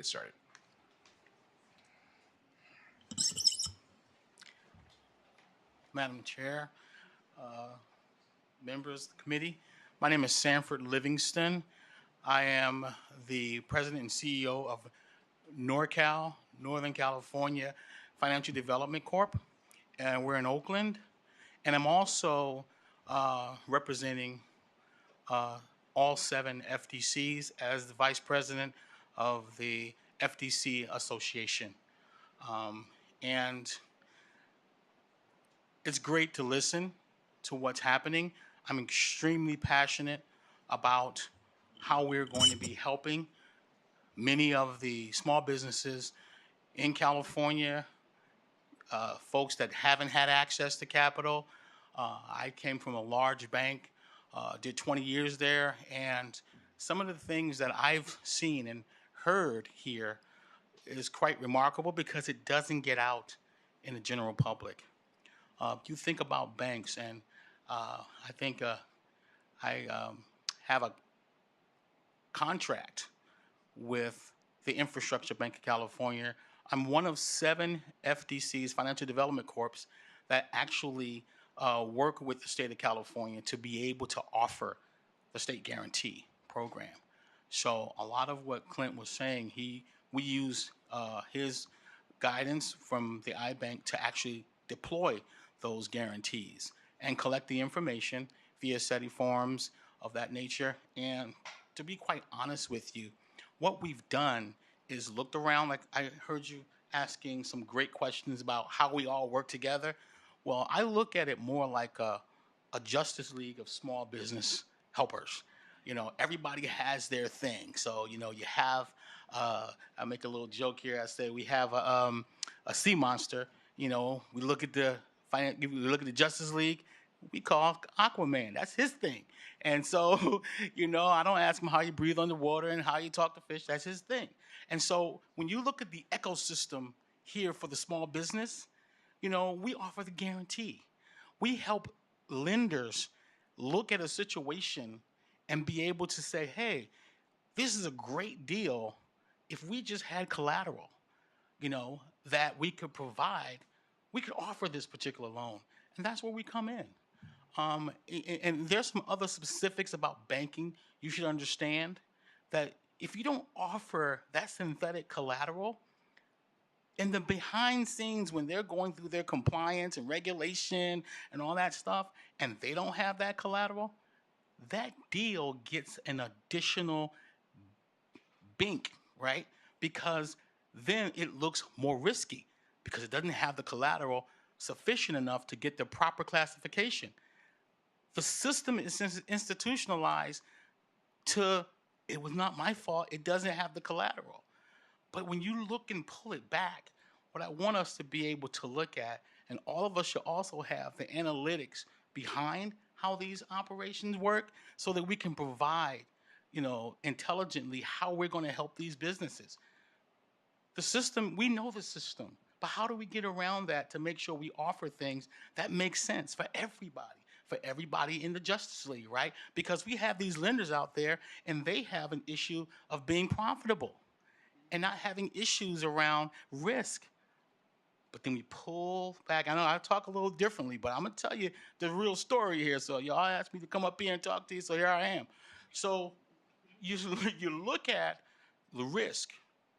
Get started. Madam Chair, members of the committee, my name is Sanford Livingston. I am the president and CEO of NorCal, Northern California Financial Development Corp., and we're in Oakland. And I'm also representing all 7 FDCs as the vice president of the FDC Association. And it's great to listen to what's happening. I'm extremely passionate about how we're going to be helping many of the small businesses in California, folks that haven't had access to capital. I came from a large bank, did 20 years there, and some of the things that I've seen and heard here is quite remarkable because it doesn't get out in the general public. You think about banks, and I think I have a contract with the Infrastructure Bank of California. I'm one of 7 FDCs, Financial Development Corps, that actually work with the state of California to be able to offer the state guarantee program. So a lot of what Clint was saying, we use his guidance from the iBank to actually deploy those guarantees and collect the information via SETI forms of that nature. And to be quite honest with you, what we've done is looked around, like I heard you asking some great questions about how we all work together. Well, I look at it more like a Justice League of small business helpers. You know, everybody has their thing. So, you know, you have, I make a little joke here. I say we have a sea monster. You know, we look at the Justice League, we call Aquaman. That's his thing. And so, you know, I don't ask him how you breathe underwater and how you talk to fish. That's his thing. And so when you look at the ecosystem here for the small business, you know, we offer the guarantee. We help lenders look at a situation and be able to say, hey, this is a great deal if we just had collateral, you know, that we could provide. We could offer this particular loan. And that's where we come in. And there's some other specifics about banking you should understand, that if you don't offer that synthetic collateral, in the behind scenes when they're going through their compliance and regulation and all that stuff, and they don't have that collateral, that deal gets an additional bink, right? Because then it looks more risky because it doesn't have the collateral sufficient enough to get the proper classification. The system is institutionalized to, it was not my fault, it doesn't have the collateral. But when you look and pull it back, what I want us to be able to look at, and all of us should also have the analytics behind how these operations work so that we can provide, you know, intelligently how we're going to help these businesses. The system, we know the system, but how do we get around that to make sure we offer things that make sense for everybody in the Justice League, right? Because we have these lenders out there and they have an issue of being profitable and not having issues around risk. But then we pull back. I know I talk a little differently, but I'm going to tell you the real story here. So y'all asked me to come up here and talk to you, so here I am. So you look at the risk,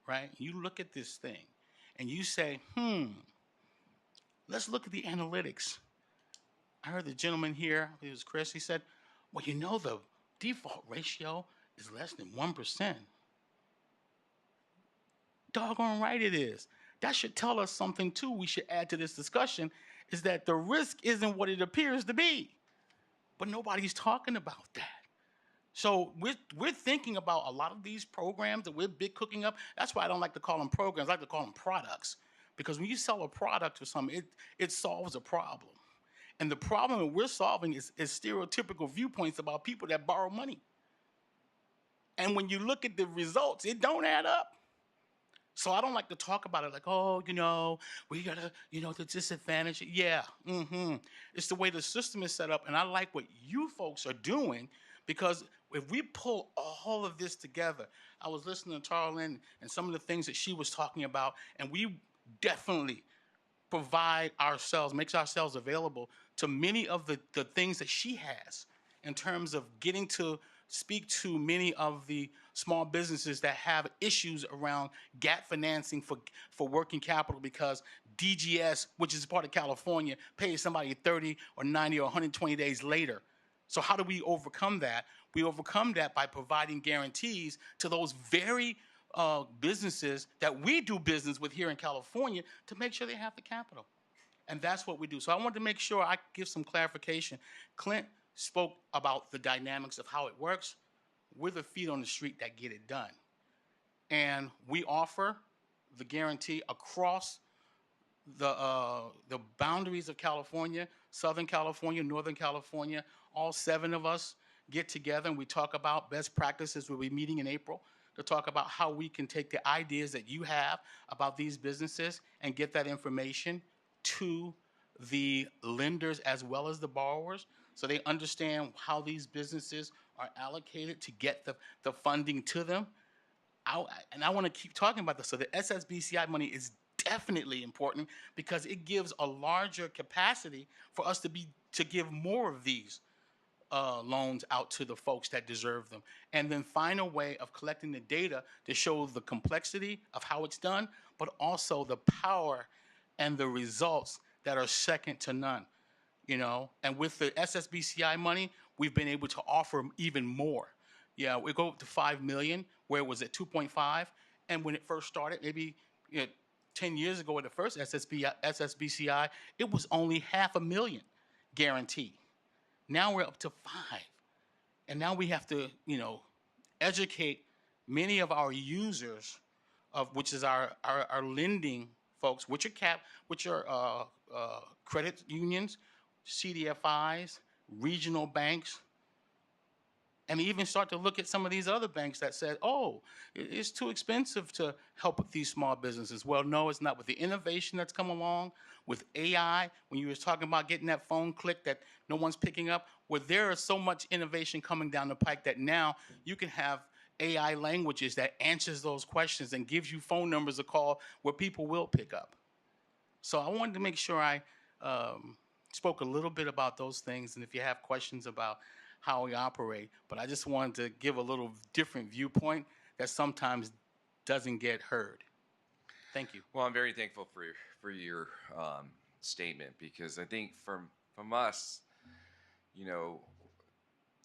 right? You look at this thing and you say, let's look at the analytics. I heard the gentleman here, it was Chris, he said, well, you know, the default ratio is less than 1%. Doggone right it is. That should tell us something too we should add to this discussion, is that the risk isn't what it appears to be. But nobody's talking about that. So we're thinking about a lot of these programs that we're big cooking up. That's why I don't like to call them programs. I like to call them products. Because when you sell a product or something, it solves a problem. And the problem that we're solving is stereotypical viewpoints about people that borrow money. And when you look at the results, it don't add up. So I don't like to talk about it like, oh, you know, we got to, you know, the disadvantage. Yeah, it's the way the system is set up. And I like what you folks are doing Because if we pull all of this together, I was listening to Tarlin and some of the things that she was talking about, and we definitely provide ourselves, makes ourselves available to many of the things that she has in terms of getting to speak to many of the small businesses that have issues around gap financing for working capital because DGS, which is part of California, pays somebody 30 or 90 or 120 days later. So how do we overcome that? We overcome that by providing guarantees to those very businesses that we do business with here in California to make sure they have the capital. And that's what we do. So I wanted to make sure I give some clarification. Clint spoke about the dynamics of how it works. We're the feet on the street that get it done. And we offer the guarantee across the boundaries of California, Southern California, Northern California. All 7 of us get together and we talk about best practices. We'll be meeting in April to talk about how we can take the ideas that you have about these businesses and get that information to the lenders as well as the borrowers so they understand how these businesses are allocated to get the funding to them. And I want to keep talking about this. So the SSBCI money is definitely important because it gives a larger capacity for us to give more of these loans out to the folks that deserve them, and then find a way of collecting the data to show the complexity of how it's done, but also the power and the results that are second to none. And with the SSBCI money, we've been able to offer even more. Yeah, we go up to 5 million, where it was at 2.5, and when it first started, maybe 10 years ago, at the first SSBCI, it was only $500,000 guaranteed. Now we're up to 5. And now we have to, educate many of our users which is our lending folks, which are credit unions, CDFIs, regional banks, and even start to look at some of these other banks that said, oh, it's too expensive to help with these small businesses. Well, no, it's not. With the innovation that's come along, with AI, when you were talking about getting that phone click that no one's picking up, where there is so much innovation coming down the pike that now you can have AI languages that answers those questions and gives you phone numbers to call where people will pick up. So I wanted to make sure I spoke a little bit about those things, and if you have questions about how we operate, but I just wanted to give a little different viewpoint that sometimes doesn't get heard. Thank you. Well, I'm very thankful for your statement, because I think from us,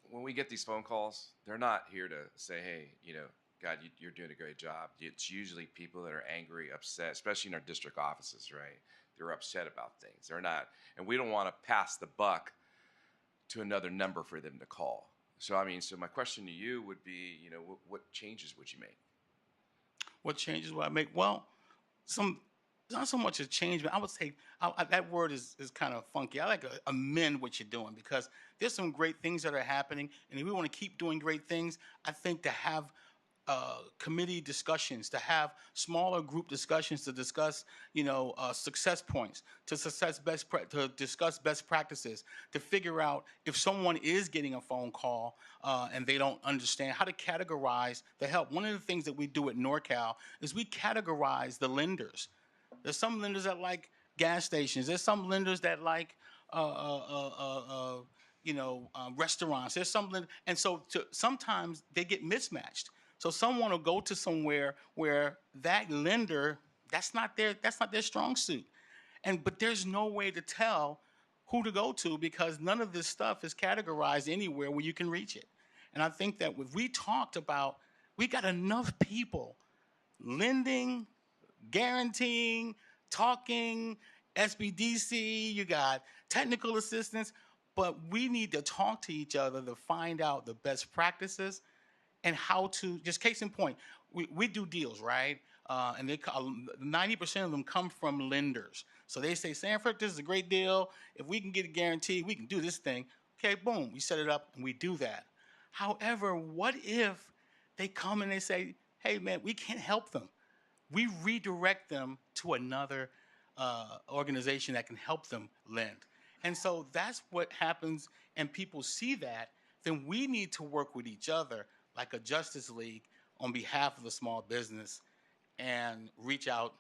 when we get these phone calls, they're not here to say, hey, God, you're doing a great job. It's usually people that are angry, upset, especially in our district offices, right? They're upset about things. They're not, and we don't want to pass the buck to another number for them to call. So my question to you would be, what changes would you make? What changes would I make? Well, not so much a change, but I would say that word is kind of funky. I like amend what you're doing, because there's some great things that are happening, and if we want to keep doing great things, I think to have committee discussions, to have smaller group discussions to discuss, success points, to discuss best practices, to figure out if someone is getting a phone call and they don't understand how to categorize the help. One of the things that we do at NorCal is we categorize the lenders. There's some lenders that like gas stations. There's some lenders that like restaurants. There's some lenders, and so sometimes they get mismatched. So someone will go to somewhere where that lender, that's not their strong suit. But there's no way to tell who to go to, because none of this stuff is categorized anywhere where you can reach it. And I think that if we talked about, we got enough people lending, guaranteeing, talking, SBDC, you got technical assistance, but we need to talk to each other to find out the best practices and how to, just case in point, we do deals, right? And 90% of them come from lenders. So they say, Sanford, this is a great deal. If we can get a guarantee, we can do this thing. Okay, boom, we set it up and we do that. However, what if they come and they say, hey, man, we can't help them. We redirect them to another organization that can help them lend. And so that's what happens, and people see that then we need to work with each other like a Justice League on behalf of the small business and reach out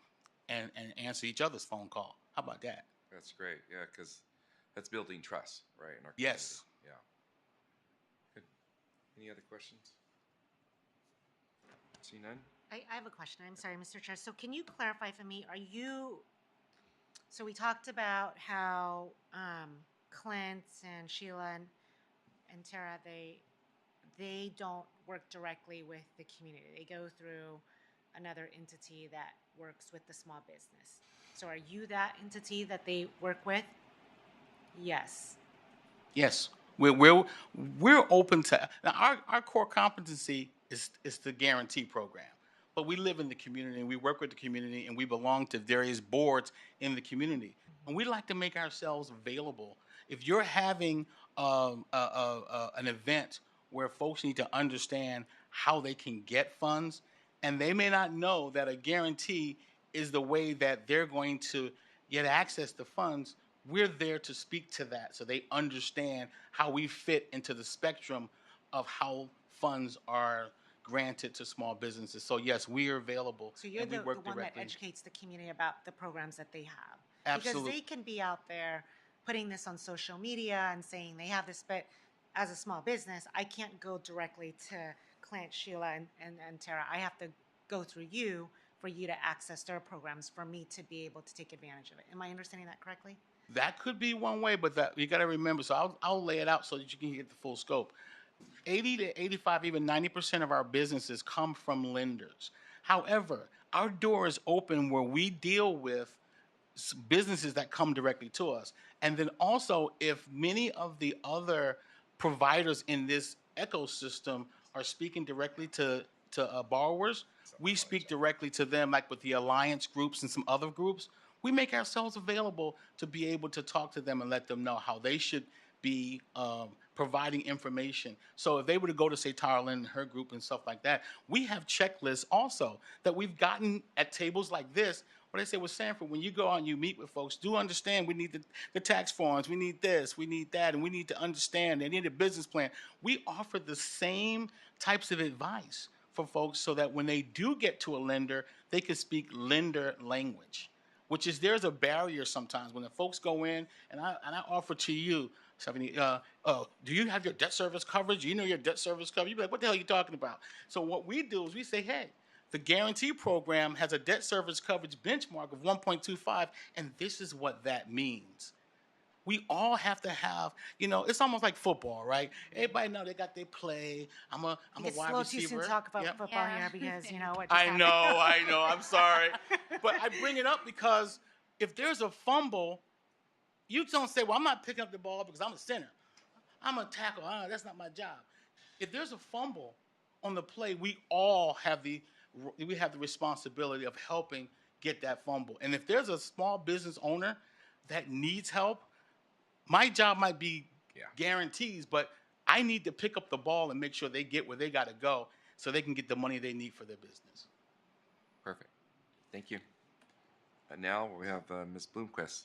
and answer each other's phone call. How about that? That's great. Yeah, because that's building trust, right, in our community. Yes. Yeah. Good. Any other questions? See none? I have a question. I'm sorry, Mr. Chair. So can you clarify for me, so we talked about how Clint and Sheila and Tara, they don't work directly with the community. They go through another entity that works with the small business. So are you that entity that they work with? Yes. Yes, we're open to now. Our core competency is the guarantee program, but we live in the community and we work with the community and we belong to various boards in the community, and we like to make ourselves available. If you're having an event where folks need to understand how they can get funds, and they may not know that a guarantee is the way that they're going to get access to funds, we're there to speak to that so they understand how we fit into the spectrum of how funds are granted to small businesses. So yes, we are available. So you're and we the work one directly. that educates the community about the programs that they have. Absolutely. Because they can be out there putting this on social media and saying they have this, but as a small business, I can't go directly to Clint, Sheila, and Tara. I have to go through you for you to access their programs for me to be able to take advantage of it. Am I understanding that correctly? That could be one way, but that you got to remember. So I'll lay it out so that you can get the full scope. 80 to 85, even 90% of our businesses come from lenders. However, our door is open where we deal with businesses that come directly to us. And then also, if many of the other providers in this ecosystem are speaking directly to borrowers, we speak directly to them, like with the alliance groups and some other groups. We make ourselves available to be able to talk to them and let them know how they should be providing information. So if they were to go to, say, Tara Lynn and her group and stuff like that, we have checklists also that we've gotten at tables like this where they say, well, Sanford, when you go out and you meet with folks, do understand we need the tax forms, we need this, we need that, and we need to understand, they need a business plan. We offer the same types of advice for folks so that when they do get to a lender, they can speak lender language, which is there's a barrier sometimes when the folks go in and I offer to you, Stephanie, do you have your debt service coverage? You know your debt service coverage? You'd be like, what the hell are you talking about? So what we do is we say, hey, the guarantee program has a debt service coverage benchmark of 1.25, and this is what that means. We all have to have, it's almost like football, right? Everybody know they got their play. I'm a It's a wide little too receiver. soon to talk about Yep. football Yeah. here because you know what just I happened. know. I'm sorry. But I bring it up because if there's a fumble, you don't say, well, I'm not picking up the ball because I'm a center. I'm a tackle. That's not my job. If there's a fumble on the play, we all have the responsibility of helping get that fumble. And if there's a small business owner that needs help, my job might be guarantees, but I need to pick up the ball and make sure they get where they got to go so they can get the money they need for their business. Perfect. Thank you. And now we have Ms. Bloomquist.